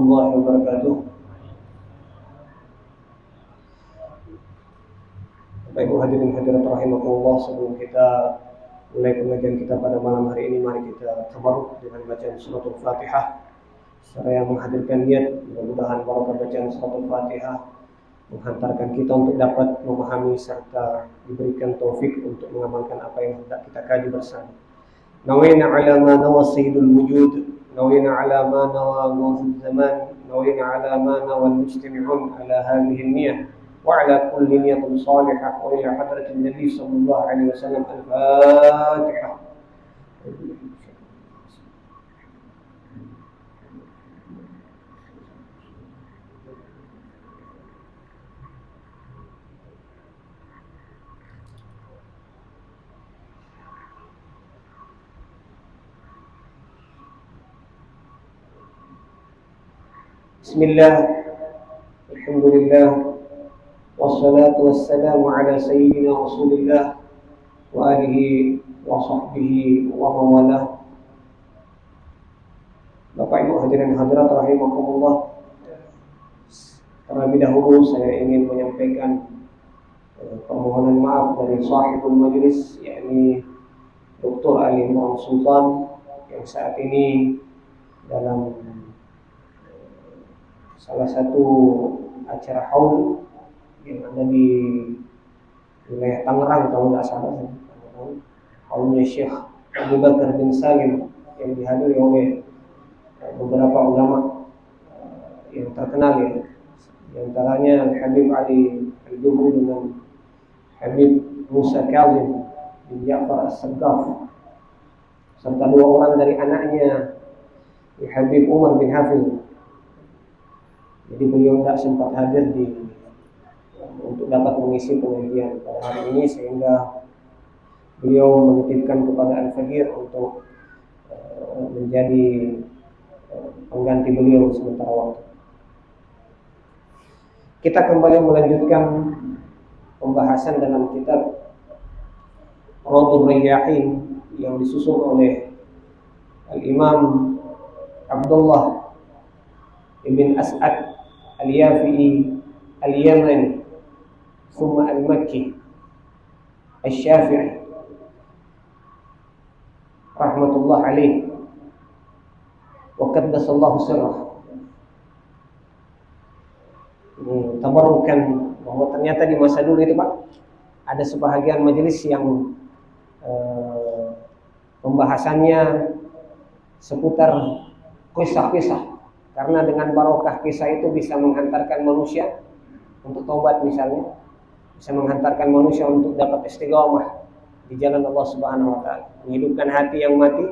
warahmatullahi wabarakatuh. Bapak Ibu hadirin hadirat rahimakumullah, sebelum kita mulai pengajian kita pada malam hari ini, mari kita tabarruk dengan bacaan suratul Fatihah. Saya menghadirkan niat, mudah-mudahan barokah bacaan suratul Fatihah menghantarkan kita untuk dapat memahami serta diberikan taufik untuk mengamalkan apa yang hendak kita kaji bersama. Nawina ala ma nawa sayyidul wujud, nawina ala ma nawa mawzul zaman, nawina ala ma nawa al-mujtami'un ala hadhihi an-niyah wa ala kulli niyatin salihah wa ila hadratin nabi sallallahu alaihi wasallam. Al-Fatihah. Bismillah, alhamdulillah, wassalatu wassalamu ala sayyidina Rasulillah wa alihi wa sahbihi wa mawalah. Bapak Ibu hadirin hadirat rahimakumullah, terlebih dahulu saya ingin menyampaikan permohonan maaf dari sahibul majlis, yakni Dr. Ali Imran Sultan, yang saat ini dalam salah satu acara haul yang ada di wilayah Tangerang kalau tidak salah, haulnya Syekh Abu Bakar bin Salim, yang dihadiri oleh beberapa ulama yang terkenal, ya, di antaranya Habib Ali Al-Jubri dengan Habib Musa Kazim bin Ja'far As-Saggaf, serta dua orang dari anaknya, Habib Umar bin Hafiz. Jadi beliau tidak sempat hadir untuk dapat mengisi pengajian pada hari ini, sehingga beliau menitipkan kepada Al-Faqir untuk menjadi pengganti beliau sementara waktu. Kita kembali melanjutkan pembahasan dalam kitab Rawdhur Rayyahin yang disusun oleh Al-Imam Abdullah ibn As'ad Al-Yafi'i Al-Yamani thumma Al-Makki Al-Syafi'i rahmatullah alaih wa qaddasallahu sirrah. Tabarrukan bahwa ternyata di masa dulu itu, Pak, ada sebahagian majelis yang pembahasannya seputar kisah-kisah. Karena dengan barokah kisah itu bisa menghantarkan manusia untuk taubat misalnya, bisa menghantarkan manusia untuk dapat istiqamah di jalan Allah Subhanahu wa taala, menghidupkan hati yang mati,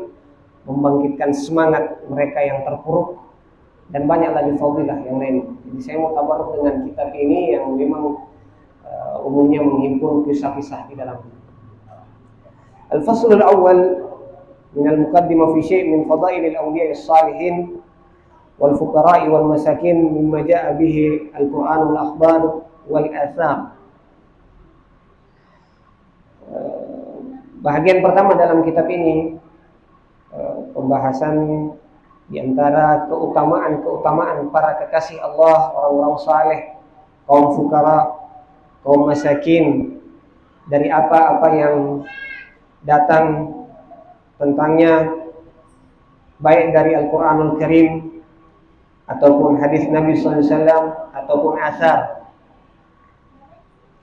membangkitkan semangat mereka yang terpuruk, dan banyak lagi fadilah yang lain. Jadi saya mau tabarruk dengan kitab ini yang memang umumnya menghimpun kisah-kisah di dalamnya. Al-Faslul Awwal min al-muqaddimah fi syai' min fadailil awliya as-salihin wal fuqara'i wal masakin mimma ja'a bihi al-Qur'an wal akhbar wal athar. Bahagian pertama dalam kitab ini pembahasan di antara keutamaan para kekasih Allah, orang-orang saleh, kaum fuqara, kaum masakin, dari apa-apa yang datang tentangnya, baik dari Al-Qur'anul Karim ataupun hadis Nabi SAW ataupun asar.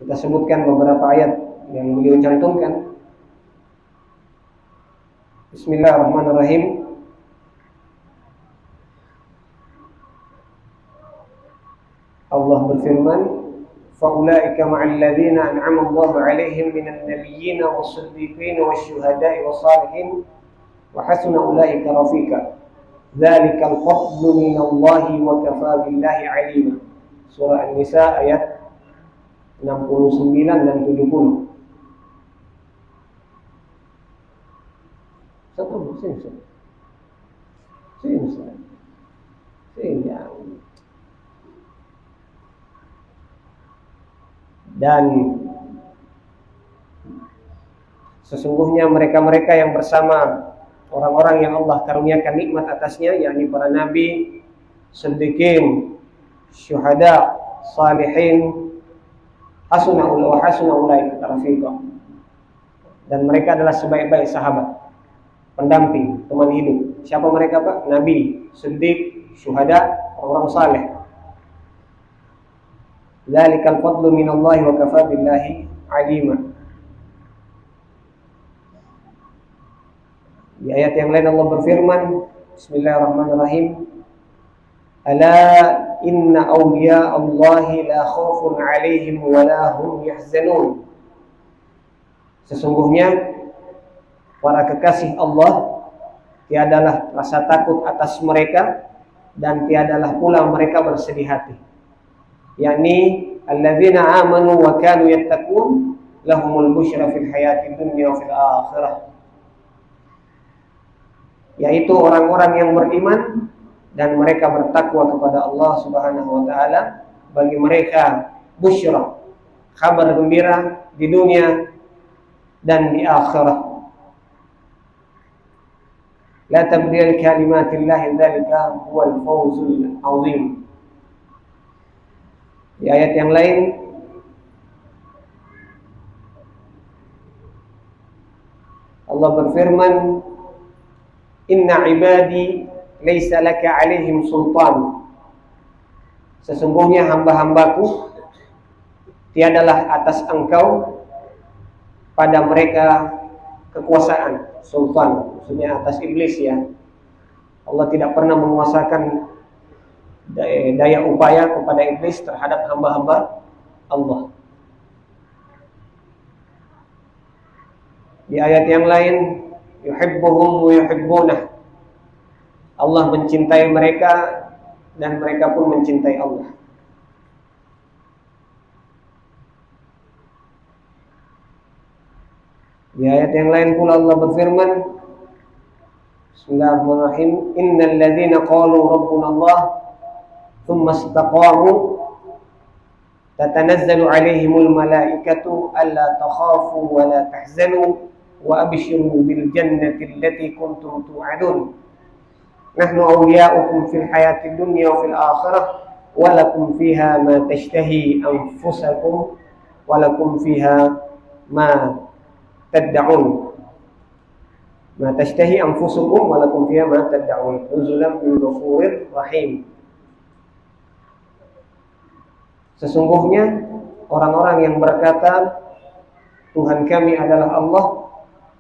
Kita sebutkan beberapa ayat yang beliau cantumkan. Bismillahirrahmanirrahim. Allah berfirman, فَأُولَٰئِكَ مَعَ الَّذِينَ أَنْعَمَ اللَّهُ عَلَيْهِمْ مِنَ النَّبِيِّينَ وَالصِّدِّيقِينَ وَالشُّهَدَاءِ وَالصَّالِحِينَ وَحَسُنَ أُولَٰئِكَ رَفِيقًا ذَلِكَ الْفَضْلُ مِنَ اللَّهِ وَكَفَىٰ بِاللَّهِ عَلِيمًا. Surah An-Nisa ayat 69 dan 70. Dan sesungguhnya mereka-mereka yang bersama orang-orang yang Allah karuniakan nikmat atasnya, yakni para nabi, siddiqin, syuhada, salihin, hasuna ulaika rafiqa. Dan mereka adalah sebaik-baik sahabat, pendamping, teman hidup. Siapa mereka, Pak? Nabi, siddiq, syuhada, orang saleh. Dzalikal fadlu minallahi wa kafaa billahi alima. Di ayat yang lain Allah berfirman, Bismillahirrahmanirrahim, Ala inna awliya Allahi la khawfun alaihim wa la hum yahzanun. Sesungguhnya para kekasih Allah tiadalah rasa takut atas mereka dan tiadalah pula mereka bersedih hati. Yakni alladzina amanu wa kanu yattaqun lahumul busyra fil hayatid dunya wa fil akhirah. Yaitu orang-orang yang beriman dan mereka bertakwa kepada Allah Subhanahu wa taala, bagi mereka busyra, kabar gembira di dunia dan di akhirat. La tabdila kalimatillah, dzalika huwal fawzul azim. Di ayat yang lain Allah berfirman, Inna ibadi laisa laka alaihim sultan. Sesungguhnya hamba-hambaku tiadalah atas engkau pada mereka kekuasaan, sultan, maksudnya atas iblis ya. Allah tidak pernah menguasakan daya upaya kepada iblis terhadap hamba-hamba Allah. Di ayat yang lain, yuhibbuhum wa yuhibbunah. Allah mencintai mereka dan mereka pun mencintai Allah. Di ayat yang lain pula Allah berfirman, Bismillahirrahmanirrahim, Innal ladzina qalu rabbuna Allah thumma istaqamu tatanazzalu alaihimul malaikatu alla takhafu wa la tahzanu wa abshiru bil jannati allati kuntum tu'adun. Nahnu awliya'ukum fil hayatid dunya wa fil akhirah wa lakum fiha ma tashtahi anfusakum wa lakum fiha ma tad'un. Ma tashtahi anfusukum wa lakum fiha ma tad'un. Nuzulan min ghafurir rahim. Sesungguhnya orang-orang yang berkata Tuhan kami adalah Allah,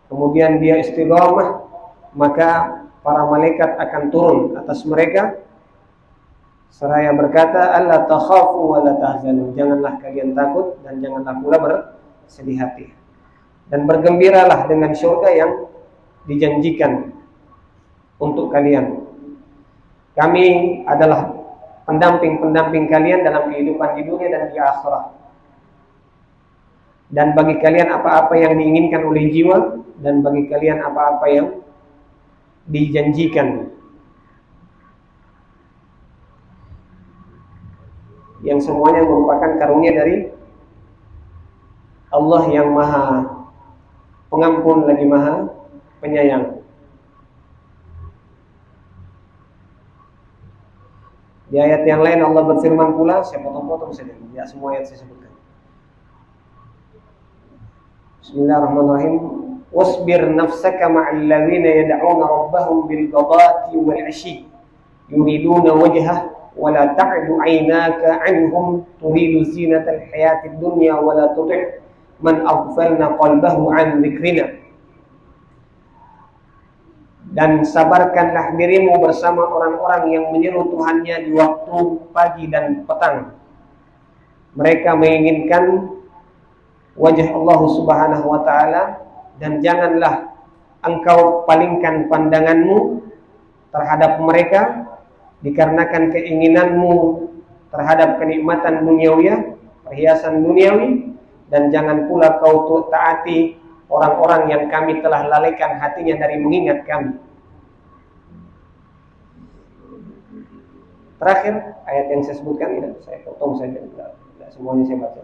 kemudian dia istiqamah, maka para malaikat akan turun atas mereka seraya berkata, alla takhafu wa la tahzanu. Janganlah kalian takut dan janganlah pula bersedih hati. Dan bergembiralah dengan surga yang dijanjikan untuk kalian. Kami adalah pendamping-pendamping kalian dalam kehidupan di dunia dan di akhirat. Dan bagi kalian apa-apa yang diinginkan oleh jiwa, dan bagi kalian apa-apa yang dijanjikan, yang semuanya merupakan karunia dari Allah yang maha pengampun lagi maha penyayang. Di ayat yang lain Allah berfirman pula, saya potong-potong saja, ya semua ayat saya sebutkan. Bismillahirrahmanirrahim. Wasbir nafsaka ma'al ladzina yad'una rabbahum bil ghadati wal 'ashi yuriduna wajhah wa la ta'du 'aynaka 'anhum turidu zinatal hayatid dunya wa la tuti' man aghfalna qalbahu 'an dzikrina. Dan sabarkanlah dirimu bersama orang-orang yang menyeru Tuhannya di waktu pagi dan petang. Mereka menginginkan wajah Allah Subhanahu wa taala, dan janganlah engkau palingkan pandanganmu terhadap mereka dikarenakan keinginanmu terhadap kenikmatan duniawi, perhiasan duniawi, dan jangan pula kau taati orang-orang yang kami telah lalaikan hatinya dari mengingat kami. Terakhir ayat yang saya sebutkan ini saya potong saja, tidak semuanya saya baca.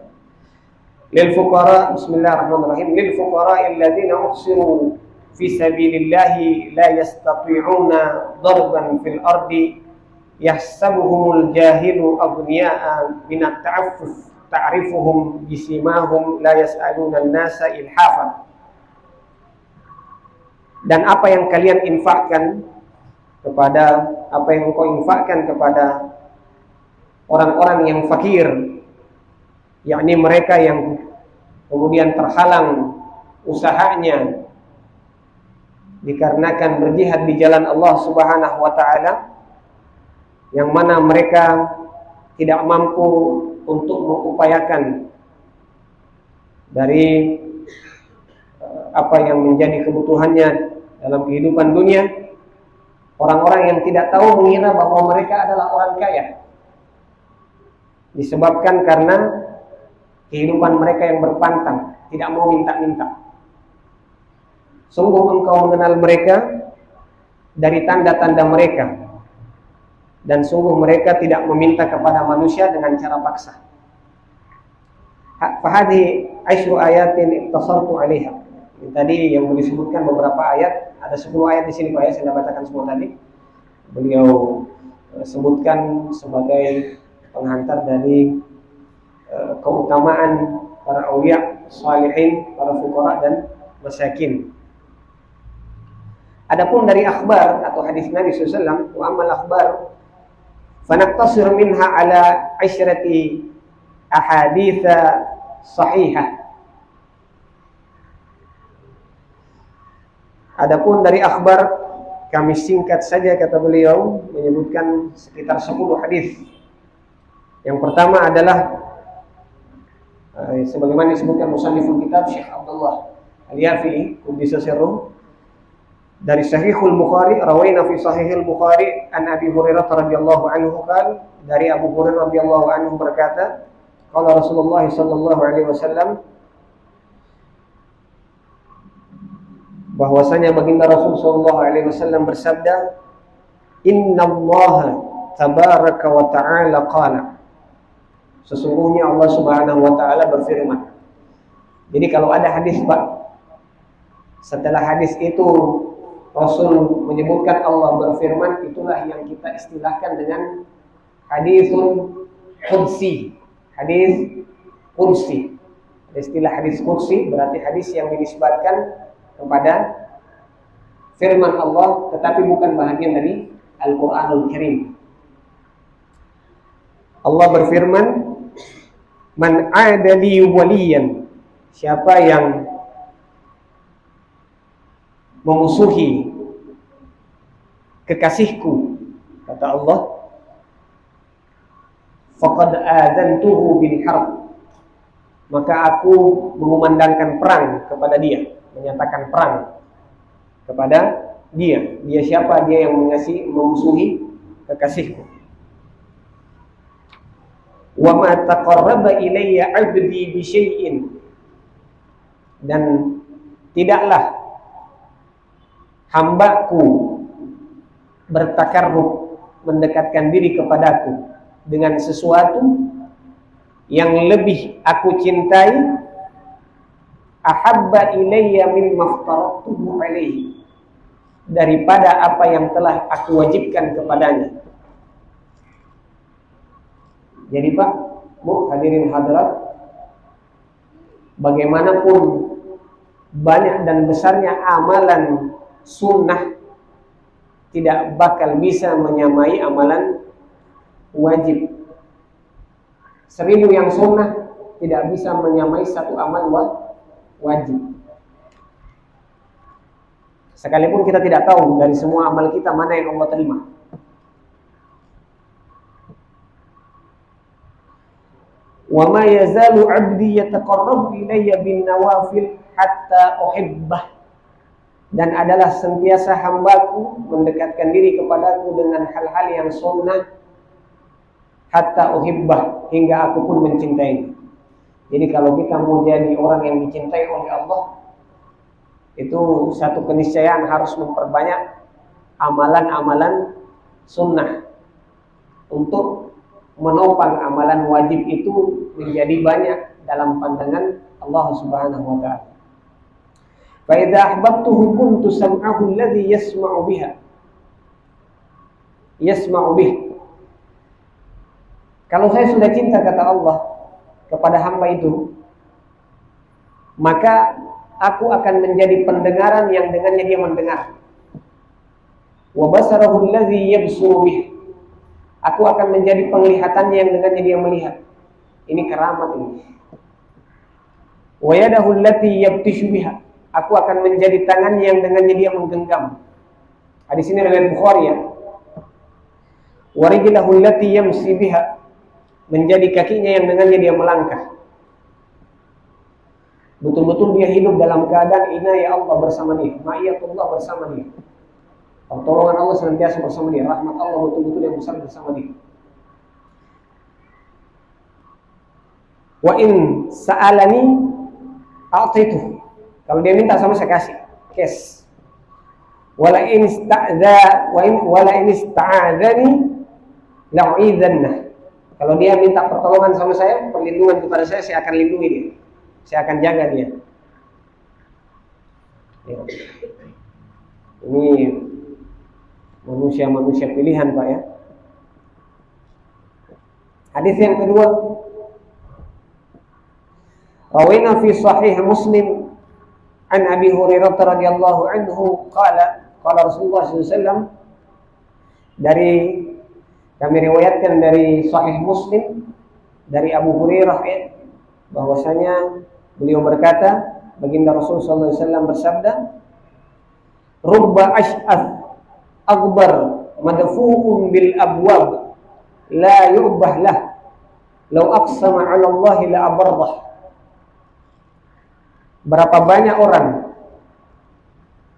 Lil fuqara, bismillahirrahmanirrahim, lil fuqara alladziina uhsiru fi sabilillahi la yastati'una darban fil ardi yahsabuhumul jahilu aghniya'a minat ta'affuf ta'rifuhum bisimahum la yas'aluna an-nasa ilhafa. Dan apa yang kalian infakkan kepada apa yang engkau infakkan kepada orang-orang yang fakir, yakni mereka yang kemudian terhalang usahanya dikarenakan berjihad di jalan Allah Subhanahu wa taala, yang mana mereka tidak mampu untuk mengupayakan dari apa yang menjadi kebutuhannya dalam kehidupan dunia. Orang-orang yang tidak tahu mengira bahwa mereka adalah orang kaya, disebabkan karena kehidupan mereka yang berpantang, tidak mau minta-minta. Sungguh engkau mengenal mereka dari tanda-tanda mereka, dan sungguh mereka tidak meminta kepada manusia dengan cara paksa. Fahadi asyru ayatin iktasartu 'alaiha. Tadi yang disebutkan beberapa ayat, ada 10 ayat di sini Pak ya, saya bacakan semua tadi. Beliau sebutkan sebagai penghantar dari keutamaan para auliya, salihin, para fuqara dan masakin. Adapun dari akhbar atau hadis Nabi SAW, wa amal akhbar fanaqtasir minha ala asyrati ahaditha sahihah. Adapun dari akhbar, kami singkat saja kata beliau, menyebutkan sekitar 10 hadis. Yang pertama adalah sebagaimana disebutkan musanniful kitab Syekh Abdullah Al-Yafi'i Quddisa Sirruh, dari Sahihul Bukhari, rawaina fi Sahihul Bukhari an Abi Hurairah radhiyallahu anhu qala, dari Abu Hurairah radhiyallahu anhu berkata, qala Rasulullah sallallahu alaihi wasallam, bahwasanya baginda Rasul sallallahu alaihi wasallam bersabda, innallaha tabaraka wa ta'ala qala, sesungguhnya Allah Subhanahu wa taala berfirman. Jadi kalau ada hadis Pak, setelah hadis itu Rasul menyebutkan Allah berfirman, itulah yang kita istilahkan dengan hadisun qudsi. Hadis qudsi. Istilah hadis qudsi berarti hadis yang dinisbatkan kepada firman Allah, tetapi bukan bahagian dari Al-Quranul Karim. Allah berfirman, man adali waliyan, siapa yang memusuhi kekasihku, kata Allah, faqad adzantuhu bil harb, maka aku mengumandangkan perang kepada dia, menyatakan perang kepada dia. Dia siapa? Dia yang memusuhi kekasihku. Wa ma taqarraba ilayya 'abdi bi syai'in, dan tidaklah hambaku bertakarrub, mendekatkan diri kepadaku dengan sesuatu yang lebih aku cintai, ahabba ilayya min maftaratuhu alaihi, daripada apa yang telah aku wajibkan kepadanya. Jadi Pak, Bu, hadirin hadirat, bagaimanapun banyak dan besarnya amalan sunnah, tidak bakal bisa menyamai amalan wajib. 1000 yang sunnah tidak bisa menyamai satu amal wajib. Sekalipun kita tidak tahu dari semua amal kita mana yang Allah terima. Wa ma yazalu 'abdi yataqarrabu ilayya bin nawafil hatta uhibbah, dan adalah sentiasa hambaku mendekatkan diri kepadaku dengan hal-hal yang sunnah, hatta uhibbah, hingga aku pun mencintainya. Jadi kalau kita mau jadi orang yang dicintai oleh Allah, itu satu keniscayaan harus memperbanyak amalan-amalan sunnah untuk menopang amalan wajib itu menjadi banyak dalam pandangan Allah Subhanahu wa taala. Fa idza ahbabtuhu kuntu sam'ahu alladhi yasma'u bih. Kalau saya sudah cinta, kata Allah, kepada hamba itu, maka aku akan menjadi pendengaran yang dengannya dia mendengar. Wa basarahu allazi yabsuru bih. Aku akan menjadi penglihatannya yang dengannya dia melihat. Ini keramat ini. Wa yadahu allati yabtishu biha. Aku akan menjadi tangannya yang dengannya dia menggenggam. Hadis ini riwayat Bukhari ya. Wa rijlahu allati yamsi biha. Menjadi kakinya yang dengannya dia melangkah. Betul-betul dia hidup dalam keadaan inayah Allah bersama dia, ma'iyatullah bersama dia. Pertolongan Allah senantiasa bersama dia, rahmat Allah betul-betul yang besar bersama dia. Wa in sa'alani a'titu. Kalau dia minta sama saya kasih. Kes. Wala in ista'adzani la'u'idzanna. Kalau dia minta pertolongan sama saya, perlindungan kepada saya akan lindungi dia. Saya akan jaga dia. Ya. Ini manusia pilihan, Pak ya. Hadis yang kedua, rawaina fi sahih Muslim an Abi Hurairah radhiyallahu anhu qala Rasulullah sallallahu alaihi wasallam, dari kami riwayatkan dari sahih Muslim dari Abu Hurairah ya, bahwasanya beliau berkata, baginda Rasul sallallahu alaihi wasallam bersabda, rubba ash'ath akbar madfu'un bil abwab la yu'bah lah law aqsama 'ala Allah la abardah. Berapa banyak orang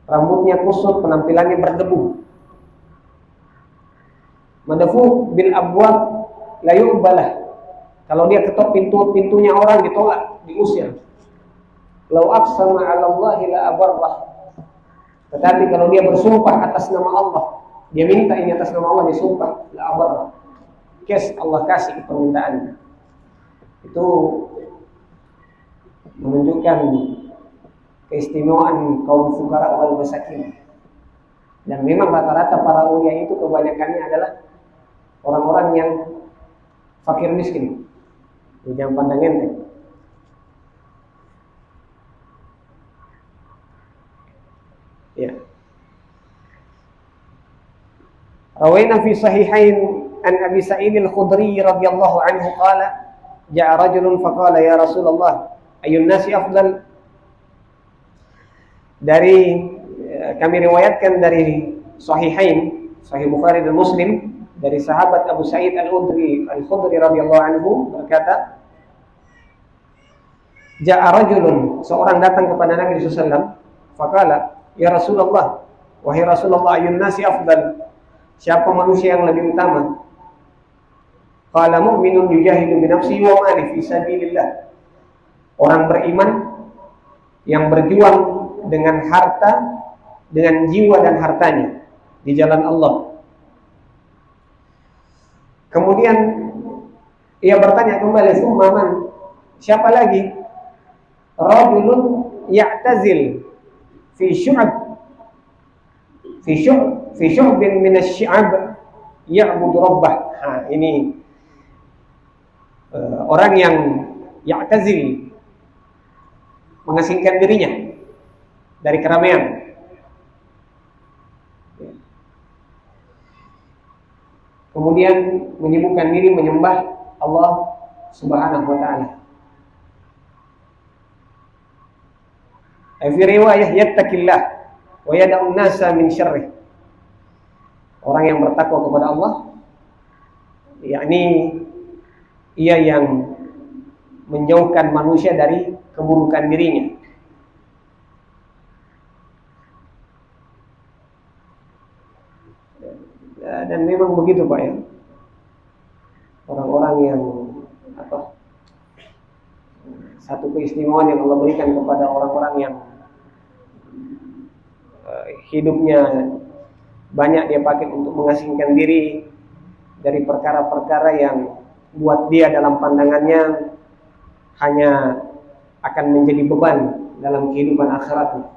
rambutnya kusut, penampilannya berdebu, madfu' bil abwab la yu'bah lah, kalau dia ketok pintunya orang ditolak, diusir. Law aqsama 'ala Allah la abarrah. Tetapi kalau dia bersumpah atas nama Allah, dia minta ini atas nama Allah, disumpah, la abarrah. Kes Allah kasih permintaannya. Itu menunjukkan keistimewaan kaum fuqara wal masakin. Dan memang rata-rata para ulia itu kebanyakannya adalah orang-orang yang fakir miskin. Jangan pandang enteng. Ya. Rawaina fi sahihain an Abi Sa'id al-Khudri radhiyallahu anhu qala ja'a rajulun faqala ya Rasulullah ayyun nasi afdal. Dari kami riwayatkan dari sahihain, Sahih Bukhari dan Muslim, dari sahabat Abu Sa'id al-Khudri radhiyallahu anhu berkata, ja'a rajulun, seorang datang kepada Nabi sallallahu alaihi wasallam, faqala ya Rasulullah, wahai Rasulullah, ayyun nasi afdal, siapa manusia yang lebih utama? Qala mu'minun yujahidu bi nafsihi wa malihi fi sabilillah. Orang beriman yang berjuang dengan harta, dengan jiwa dan hartanya di jalan Allah. Kemudian ia bertanya kembali, summa man? Siapa lagi? Rajulun ya'tazil fi syu'bin min asy-sy'ab ya'budu rabbah. Ini orang yang ya'tazil, mengasingkan dirinya dari keramaian. Kemudian menyibukkan diri menyembah Allah Subhanahu wa taala. Fi riwayah yattaqillah wa yad'u an-nasa min syarrih. Orang yang bertakwa kepada Allah, yakni ia yang menjauhkan manusia dari keburukan dirinya. Dan memang begitu Pak ya. Orang-orang yang satu keistimewaan yang Allah berikan kepada orang-orang yang hidupnya banyak dia pakai untuk mengasingkan diri dari perkara-perkara yang buat dia dalam pandangannya hanya akan menjadi beban dalam kehidupan akhiratnya.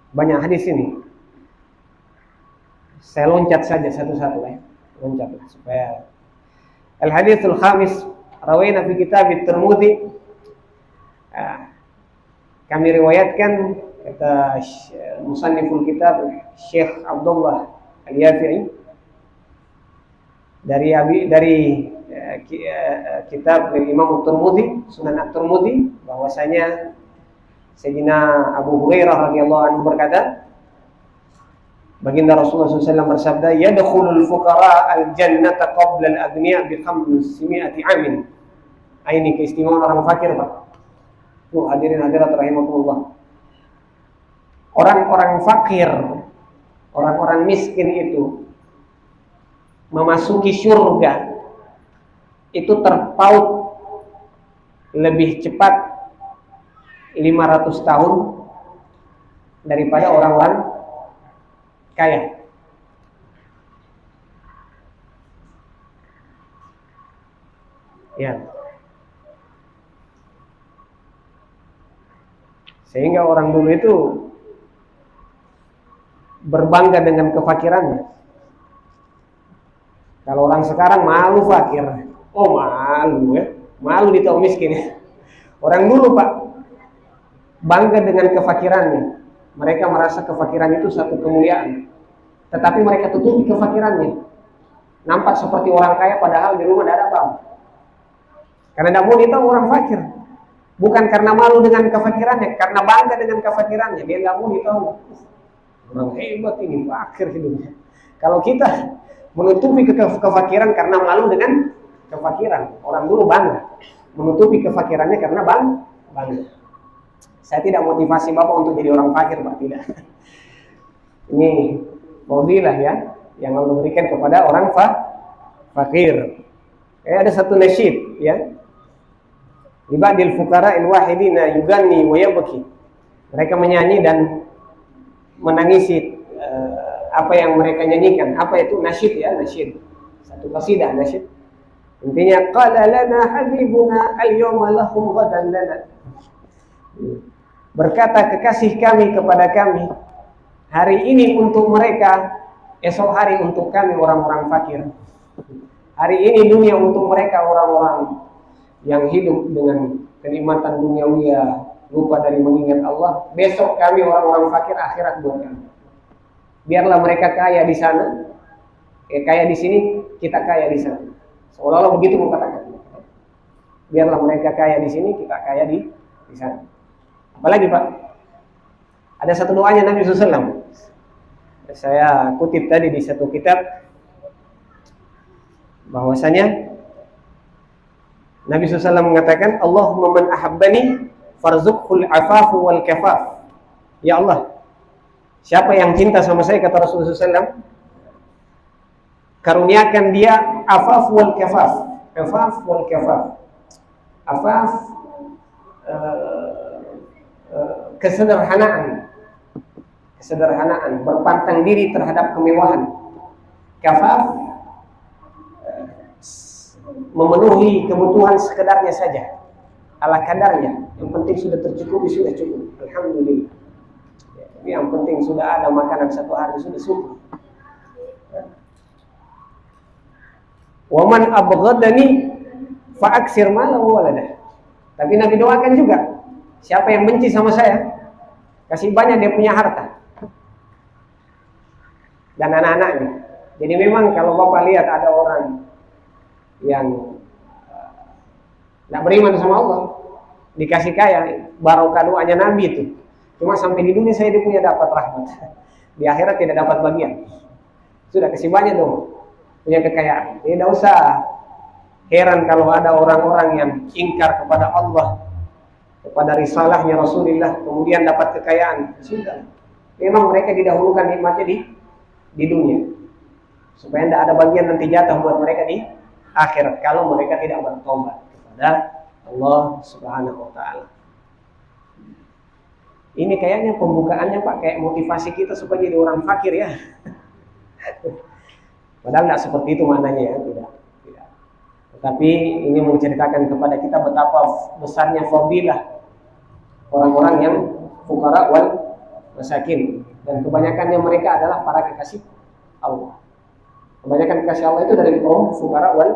Banyak hadis ini. Saya loncat saja satu-satu ya. Loncat supaya al-haditsul khamis rawaina fi kitab at-Tirmidzi. Kami riwayatkan kata musanniful kitab Syekh Abdullah Al-Yafi'i dari kitab Imam At-Tirmidzi, Sunan At-Tirmidzi, bahwasanya Sayyidina Abu Hurairah radhiyallahu anhu berkata, baginda Rasulullah SAW bersabda, yadkhulul fuqara al-jannata qabla al-aghniya bi 500 amin. Ini keistimewaan orang fakir, Pak. Tuh, hadirin hadirat rahimakumullah. Orang-orang fakir, orang-orang miskin itu memasuki surga itu terpaut lebih cepat 500 tahun daripada orang-orang kaya. Ya. Sehingga orang dulu itu berbangga dengan kefakirannya. Kalau orang sekarang malu fakir. Oh, malu ya. Malu ditahu miskin ya. Orang dulu, Pak, bangga dengan kefakirannya. Mereka merasa kefakiran itu satu kemuliaan. Tetapi mereka tutupi kefakirannya. Nampak seperti orang kaya padahal di rumah tidak ada apa-apa. Karena tidak mau ditahu orang fakir. Bukan karena malu dengan kefakirannya, karena bangga dengan kefakirannya. Dia tidak mau ditahu. Orang hebat ini, fakir hidupnya. Kalau kita menutupi kefakiran karena malu dengan kefakiran, orang dulu bangga. Menutupi kefakirannya karena bangga. Saya tidak motivasi Bapak untuk jadi orang fakir, Pak, tidak. Ini fadilah ya, yang Allah berikan kepada orang fakir. Ada satu nasyid ya. Libadil fuqara il wahidina yuganni wa yabki. Mereka menyanyi dan menangisi apa yang mereka nyanyikan. Apa itu nasyid ya, nasyid. Satu qasidah nasyid. Intinya qala lana habibuna al-yawma lahum ghadan lana. Berkata kekasih kami kepada kami, hari ini untuk mereka, esok hari untuk kami orang-orang fakir. Hari ini dunia untuk mereka orang-orang yang hidup dengan kenikmatan duniawiya, lupa dari mengingat Allah. Besok kami orang-orang fakir, akhirat buat kami. Biarlah mereka kaya di sana, kaya di sini, kita kaya di sana. Seolah-olah begitu mengatakan. Biarlah mereka kaya di sini, kita kaya di sana. Apalagi, Pak? Ada satu doanya Nabi SAW. Saya kutip tadi di satu kitab, bahwasanya Nabi SAW mengatakan, Allahumma man ahabbani farzuqhul afafu wal kafaf. Ya Allah, siapa yang cinta sama saya, kata Rasulullah SAW, karuniakan dia afaf wal kafaf. Afaf wal kafaf. Afaf, kesederhanaan, berpantang diri terhadap kemewahan. Kafaf, memenuhi kebutuhan sekedarnya saja, ala kadarnya. Yang penting sudah tercukupi, sudah cukup, alhamdulillah. Yang penting sudah ada makanan satu hari, sudah cukup. Wa man abghadani fa aksir malahu waladah. Tapi Nabi doakan juga, siapa yang benci sama saya, kasih banyak dia punya harta dan anak-anaknya. Jadi memang kalau Bapak lihat ada orang yang tidak beriman sama Allah, dikasih kaya, barokah doanya Nabi itu. Cuma sampai di dunia saya punya dapat rahmat, di akhirat tidak dapat bagian. Sudah kasih banyak dong, punya kekayaan. Tidak usah heran kalau ada orang-orang yang ingkar kepada Allah, kepada risalahnya Rasulullah, kemudian dapat kekayaan. Sudah, memang mereka didahulukan nikmatnya di dunia, supaya tidak ada bagian nanti jatuh buat mereka di akhirat kalau mereka tidak bertobat kepada Allah Subhanahu wa taala. Ini kayaknya pembukaannya, Pak, kayak motivasi kita supaya jadi orang fakir ya. Padahal tidak seperti itu maknanya ya, tidak. Tetapi ini menceritakan kepada kita betapa besarnya fadilah orang-orang yang fuqara wal masakin, dan kebanyakannya mereka adalah para kekasih Allah. Kebanyakan kasih Allah itu dari kaum fuqara wal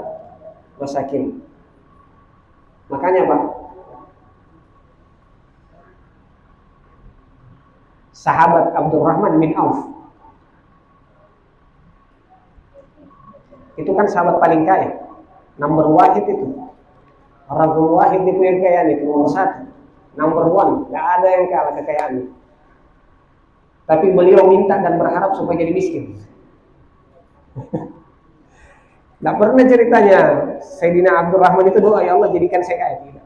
masakin. Makanya Pak, sahabat Abdurrahman bin Auf itu kan sahabat paling kaya, number wahid itu. Rajul wahid itu yang kaya itu nomor satu, number one, nggak ada yang kalah kekayaannya. Tapi beliau minta dan berharap supaya jadi miskin. Nggak pernah ceritanya Sayyidina Abdurrahman itu doa, ya Allah jadikan saya kaya. Tidak.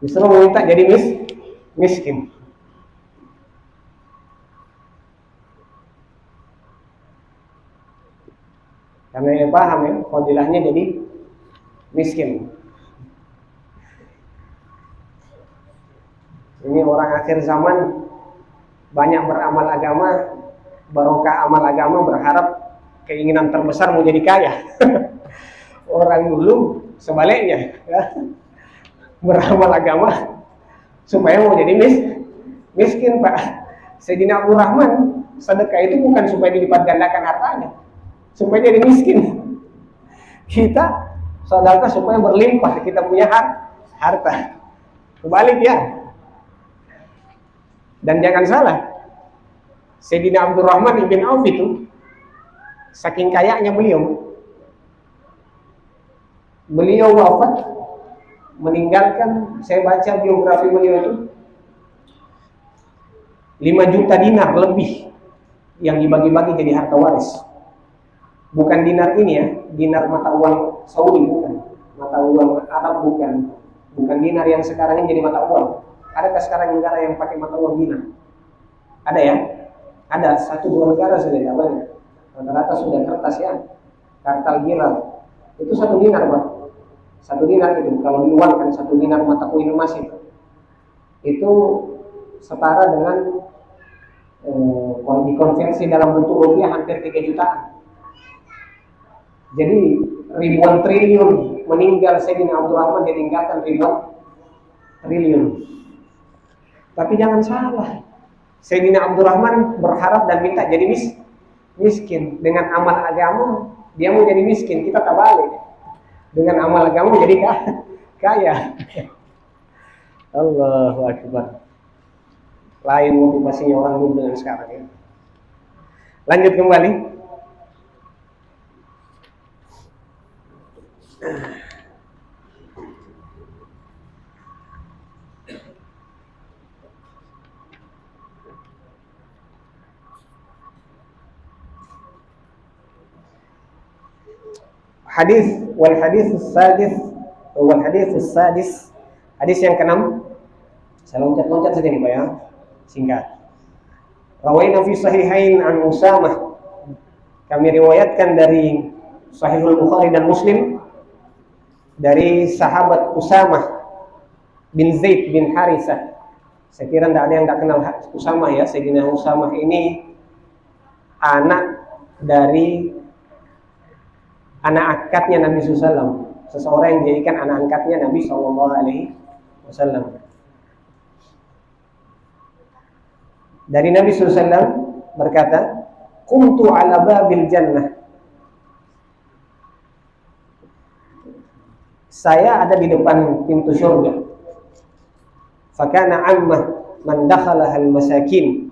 Justru meminta jadi miskin. Karena dia paham ya, fadilahnya jadi miskin. Ini orang akhir zaman banyak beramal agama, barokah amal agama, berharap keinginan terbesar mau jadi kaya. Orang dulu sebaliknya, ya, beramal agama supaya mau jadi miskin Pak. Sayyidina Abdurrahman sedekah itu bukan supaya dilipat gandakan hartanya, supaya jadi miskin. Kita sedekah supaya berlimpah, kita punya harta. Kebalik ya. Dan jangan salah, Sayyidina Abdurrahman ibn Auf itu saking kayanya beliau wafat meninggalkan, saya baca biografi beliau itu 5 juta dinar lebih yang dibagi-bagi jadi harta waris. Bukan dinar ini ya, dinar mata uang Saudi bukan, mata uang Arab bukan dinar yang sekarang ini jadi mata uang. Adakah sekarang negara yang pakai mata uang dinar? Ada ya? Ada 1-2 negara saja, tidak banyak. Rata-rata sudah kertas ya, kartal giral. Itu 1 dinar Pak. 1 dinar itu kalau diuangkan 1 dinar mata uang emas itu setara dengan kalau dikonversi dalam bentuk rupiah hampir 3 jutaan. Jadi ribuan triliun meninggal Sayyidina Abdurrahman, dia tinggalkan ribuan triliun. Tapi jangan salah, Sayyidina Abdurrahman berharap dan minta jadi miskin. Dengan amal agama dia mau jadi miskin, kita tak balik. Dengan amal agama jadi kaya. Allahu Akbar. Lain motivasinya orang dulu dengan sekarang ya. Lanjut kembali. Hadis yang ke-6. Saya loncat-loncat saja nih Pak ya, singkat. Rawaina fi sahihain an Usamah. Kami riwayatkan dari Sahihul Bukhari dan Muslim dari sahabat Usamah bin Zaid bin Harithah. Saya kira tidak ada yang tidak kenal Usamah ya. Sayyidina Usamah ini anak dari anak angkatnya Nabi SAW, seseorang yang dijadikan anak angkatnya Nabi SAW. Dari Nabi SAW berkata, "Qumtu ala babil jannah." Saya ada di depan pintu surga. Fakana ammah man dakhalaha al-masakin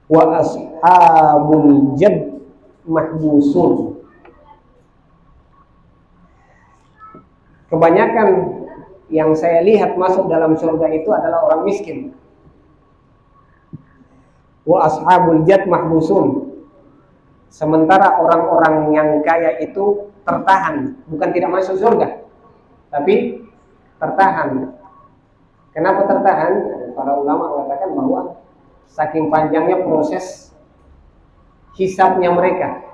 wa ashabul jad mahbusun. Kebanyakan yang saya lihat masuk dalam surga itu adalah orang miskin. Wa ashabul jad mahbusun. Sementara orang-orang yang kaya itu tertahan, bukan tidak masuk surga, tapi tertahan. Kenapa tertahan? Para ulama mengatakan bahwa saking panjangnya proses hisabnya mereka.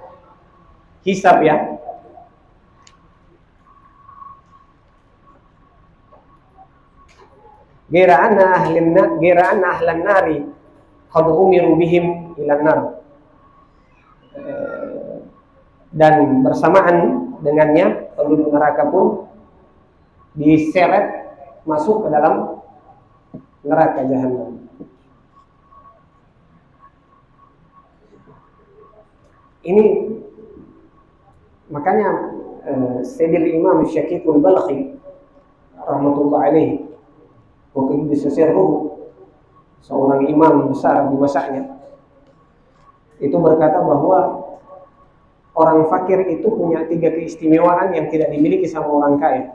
Hisab ya. Gira anna ahlan nari qad umiru bihim ilan nar. Dan bersamaan dengannya penduduk neraka pun diseret masuk ke dalam neraka jahanam. Ini makanya Sayyidil Imam Syakikul Balkhi rahmatullah alaihi, waktu disesirruh, seorang imam besar di masanya, itu berkata bahwa orang fakir itu punya 3 keistimewaan yang tidak dimiliki sama orang kaya.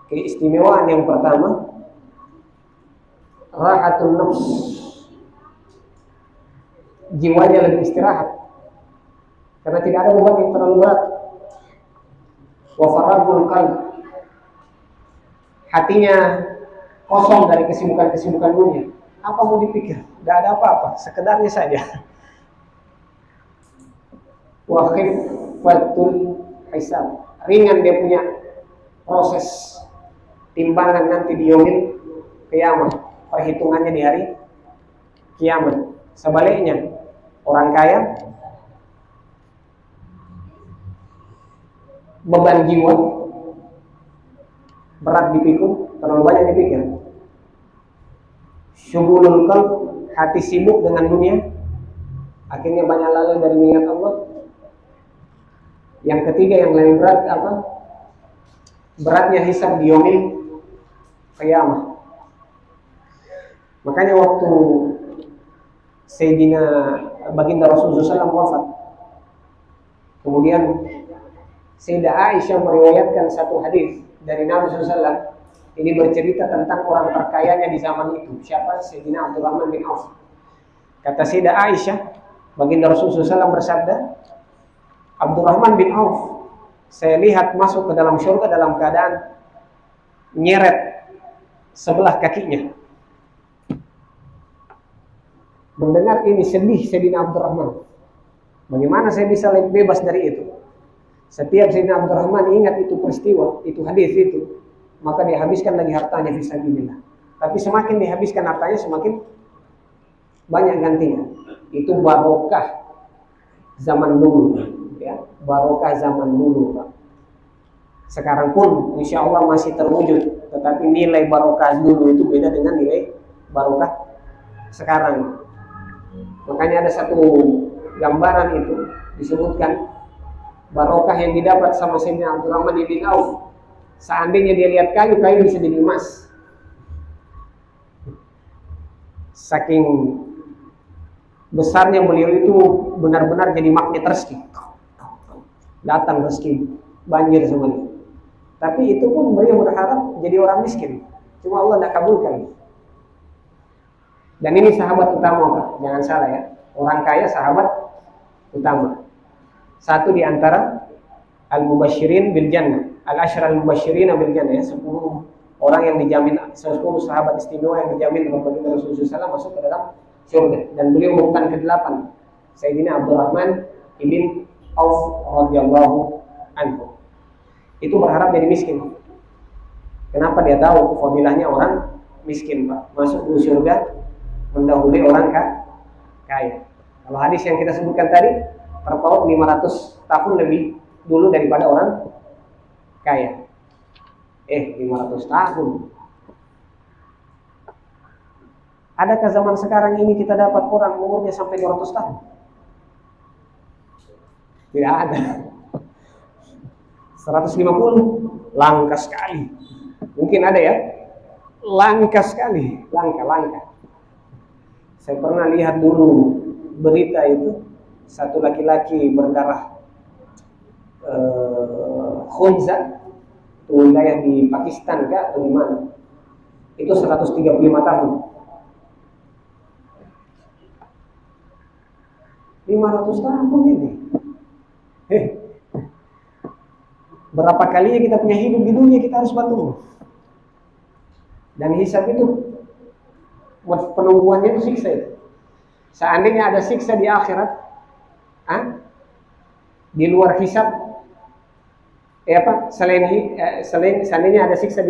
Keistimewaan yang pertama, rahatun nafs, jiwanya lebih istirahat karena tidak ada beban yang terlalu berat. Wa faragul qalb, hatinya kosong dari kesibukan-kesibukan dunia. Apa mau dipikir? Tidak ada apa-apa, sekedarnya saja. Wa khifatul hisab, ringan dia punya proses timbangan nanti di yaumil kiamat, perhitungannya di hari kiamat. Sebaliknya, orang kaya beban jiwa berat dipikul, terlalu banyak dipikir. Syughulul qalb, hati sibuk dengan dunia, akhirnya banyak lalai dari niat Allah. Yang ketiga yang lebih berat apa? Beratnya hisab di yaumil qiyamah. Makanya waktu Sayyidina baginda Rasulullah SAW wafat, kemudian Sayyidah Aisyah meriwayatkan satu hadis dari Nabi SAW. Ini bercerita tentang orang terkayanya di zaman itu. Siapa? Sayyidina Abdurrahman bin Auf. Kata Sayyidah Aisyah, baginda Rasulullah SAW bersabda, Abdurrahman bin Auf, saya lihat masuk ke dalam surga dalam keadaan nyeret sebelah kakinya. Mendengar ini sedih Sayyidina Abdurrahman. Bagaimana saya bisa lebih bebas dari itu? Setiap Sayyidina Abdurrahman ingat itu peristiwa, itu hadis itu, maka dihabiskan lagi hartanya fisabilillah. Tapi semakin dihabiskan hartanya, semakin banyak gantinya. Itu barokah zaman dulu, ya, barokah zaman dulu, Pak. Sekarang pun insya Allah masih terwujud, tetapi nilai barokah dulu itu beda dengan nilai barokah sekarang. Makanya ada satu gambaran itu disebutkan barokah yang didapat sama Sayyidina Abdurrahman bin Auf. Seandainya dia lihat kayu bisa jadi emas. Saking besarnya beliau itu benar-benar jadi magnet rezeki. Datang rezeki, banjir semuanya. Tapi itu pun beliau berharap jadi orang miskin. Cuma Allah tidak kabulkan. Dan ini sahabat utama, Pak. Jangan salah ya. Orang kaya sahabat utama. Satu di antara al-mubasyirin bil jannah, al-asyra al-mubasyirin bil jannah, ya, 10 orang yang dijamin, 10 sahabat istimewa yang dijamin oleh baginda Rasulullah SAW masuk ke dalam surga. Dan beliau urutan ke-8, Sayyidina Abdurrahman ibn Auf radhiyallahu anhu. Itu berharap jadi miskin. Kenapa dia tahu fadilahnya orang miskin, Pak? Masuk ke surga mendahului orang kaya. Kalau hadis yang kita sebutkan tadi, terpaut 500 tahun lebih dulu daripada orang kaya. 500 tahun. Adakah zaman sekarang ini kita dapat orang umurnya sampai 200 tahun? Tidak ada. 150 langka sekali. Mungkin ada ya. Langka sekali, langka. Saya pernah lihat dulu berita itu, satu laki-laki berdarah khunza, wilayah di Pakistan kah atau di mana? Itu 135 tahun. 500 tahun ini. Berapa kalinya kita punya hidup di dunia kita harus bantu. Dan hisab itu penungguannya itu siksa itu. Seandainya ada siksa di akhirat, di luar hisab, seandainya ada siksa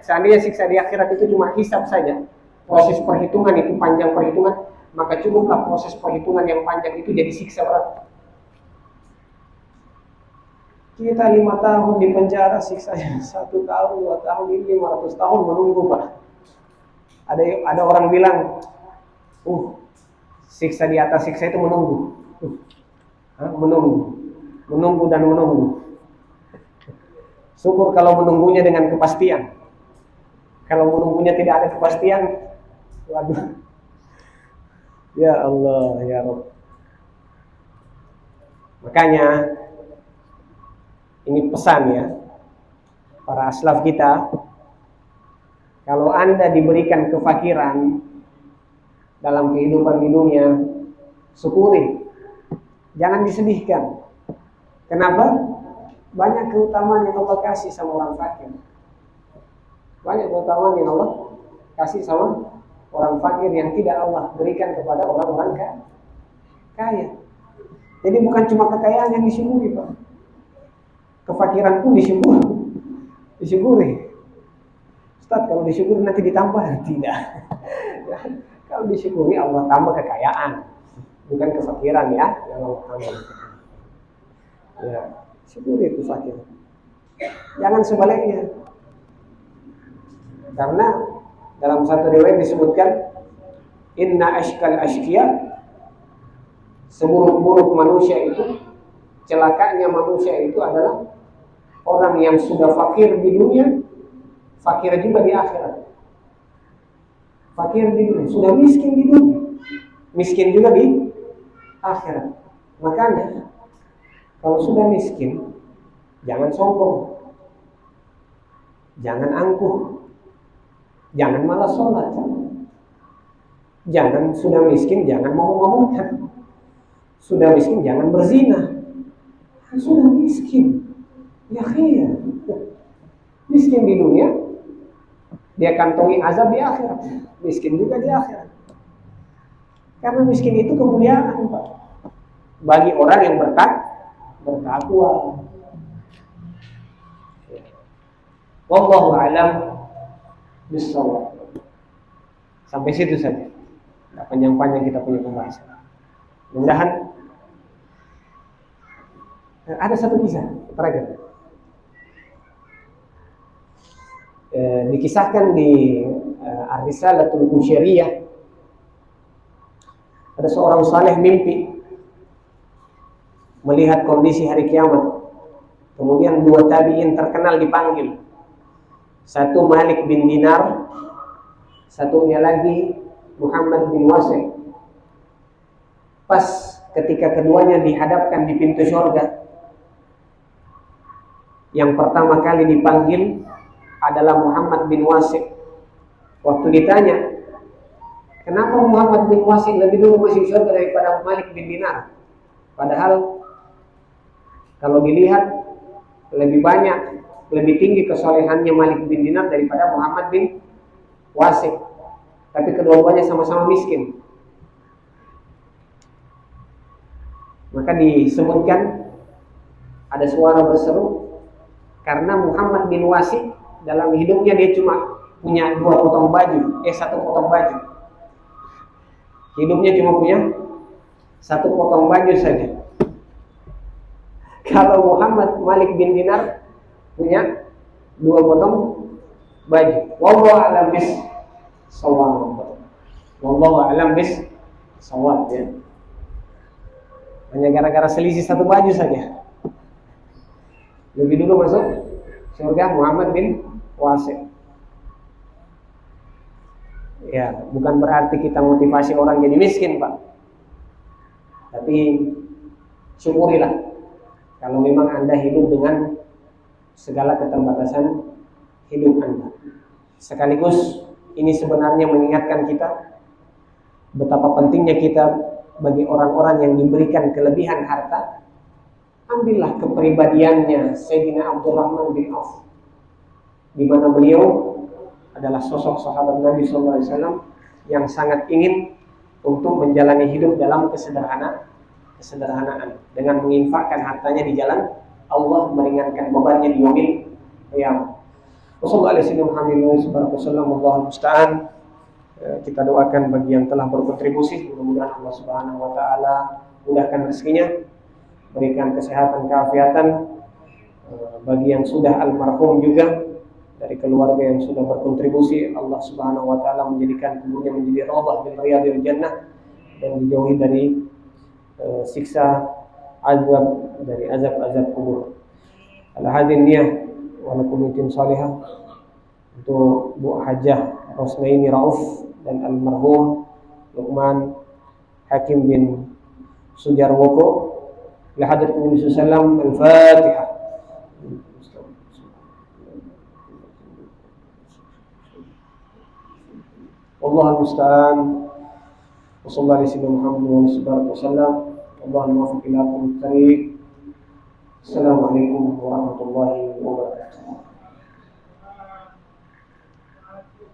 seandainya siksa di akhirat itu cuma hisab saja, proses perhitungan itu panjang perhitungan, maka cukuplah proses perhitungan yang panjang itu jadi siksa berat. Kita 5 tahun di penjara, siksanya 1 tahun, 2 tahun, ini 500 tahun menunggu, Pak. Ada orang bilang, siksa di atas siksa itu menunggu. Menunggu dan menunggu. Syukur kalau menunggunya dengan kepastian. Kalau menunggunya tidak ada kepastian, waduh. Ya Allah, ya Rabb. Makanya ini pesan ya, para aslaf kita, kalau Anda diberikan kefakiran dalam kehidupan di dunia, syukuri. Jangan disedihkan. Kenapa? Banyak keutamaan yang Allah kasih sama orang fakir. Banyak keutamaan yang Allah kasih sama orang fakir yang tidak Allah berikan kepada orang-orang kaya. Jadi bukan cuma kekayaan yang disyukuri, Pak. Kefakiran pun disyukuri. Ustaz, kalau disyukuri nanti ditambah? Tidak. Kalau disyukuri Allah tambah kekayaan, bukan kefakiran ya yang Allah tambah. Ya, syukuri itu fakir. Jangan sebaliknya. Karena dalam satu riwayat disebutkan, inna ashkal ashkiya, seburuk-buruk manusia itu, celakanya manusia itu adalah orang yang sudah fakir di dunia, fakir juga di akhirat. Fakir di dunia, sudah miskin di dunia, miskin juga di akhirat. Makanya kalau sudah miskin, jangan sombong, jangan angkuh, jangan malas sholat, jangan sudah miskin jangan ngomong-ngomongkan, sudah miskin jangan berzina. Sudah miskin, ya khir, miskin di dunia, dia kantongi azab di akhirat, miskin juga di akhirat. Karena miskin itu kemuliaan, Pak, bagi orang yang bertakwa. Wallahu a'lam bishawab. Sampai situ saja. Tidak panjang-panjang kita punya pembahasan. Mudah-mudahan ada satu kisah terakhir. Dikisahkan di Ar-Risalatul Qusyariyah. Ada seorang saleh mimpi melihat kondisi hari kiamat. Kemudian dua tabi'in terkenal dipanggil. Satu Malik bin Dinar, satunya lagi Muhammad bin Wasi'. Pas ketika keduanya dihadapkan di pintu surga, yang pertama kali dipanggil adalah Muhammad bin Wasi'. Waktu ditanya, kenapa Muhammad bin Wasi' lebih dulu masuk surga daripada Malik bin Dinar? Padahal kalau dilihat lebih banyak, lebih tinggi kesolehannya Malik bin Dinar daripada Muhammad bin Wasi'. Tapi kedua-duanya sama-sama miskin. Maka disebutkan ada suara berseru, karena Muhammad bin Wasi' dalam hidupnya dia cuma punya satu potong baju. Hidupnya cuma punya satu potong baju saja. Kalau Muhammad Malik bin Dinar punya dua potong baju. Wallahu a'lam bis-shawab. Wallahu a'lam bis-shawab ya. Hanya gara-gara selisih satu baju saja. Lebih dulu masuk surga Muhammad bin Wasi'. Ya, bukan berarti kita motivasi orang jadi miskin, Pak. Tapi syukurilah kalau memang Anda hidup dengan segala keterbatasan hidup Anda. Sekaligus ini sebenarnya mengingatkan kita betapa pentingnya kita bagi orang-orang yang diberikan kelebihan harta. Ambillah kepribadiannya Sayyidina Abdurrahman bin Auf, di mana beliau adalah sosok sahabat Nabi SAW yang sangat ingin untuk menjalani hidup dalam kesederhanaan dengan menginfakkan hartanya di jalan Allah, meringankan bebannya di yaumil qiyamah. Wassalamualaikum kita doakan bagi yang telah berkontribusi, mudah-mudahan Allah Subhanahu wa taala mudahkan rezekinya, berikan kesehatan, keafiatan. Bagi yang sudah almarhum juga dari keluarga yang sudah berkontribusi, Allah Subhanahu wa taala menjadikan kuburnya menjadi raudhah min riyadil jannah dan dijauhi dari siksa azab dari azab-azab kubur. Ala hadin niyah wa lakum tin salihah untuk Bu Hajah Rosnaini Rauf dan almarhum Luqman Hakim bin Sujarwoko. Ila hadrat Nabi sallallahu Al-Fatihah. Wallahu musta'an. Wassallallahu alaihi wasallam. Allahumma waffiq ila aqwamit thariq. Assalamualaikum warahmatullahi wabarakatuh.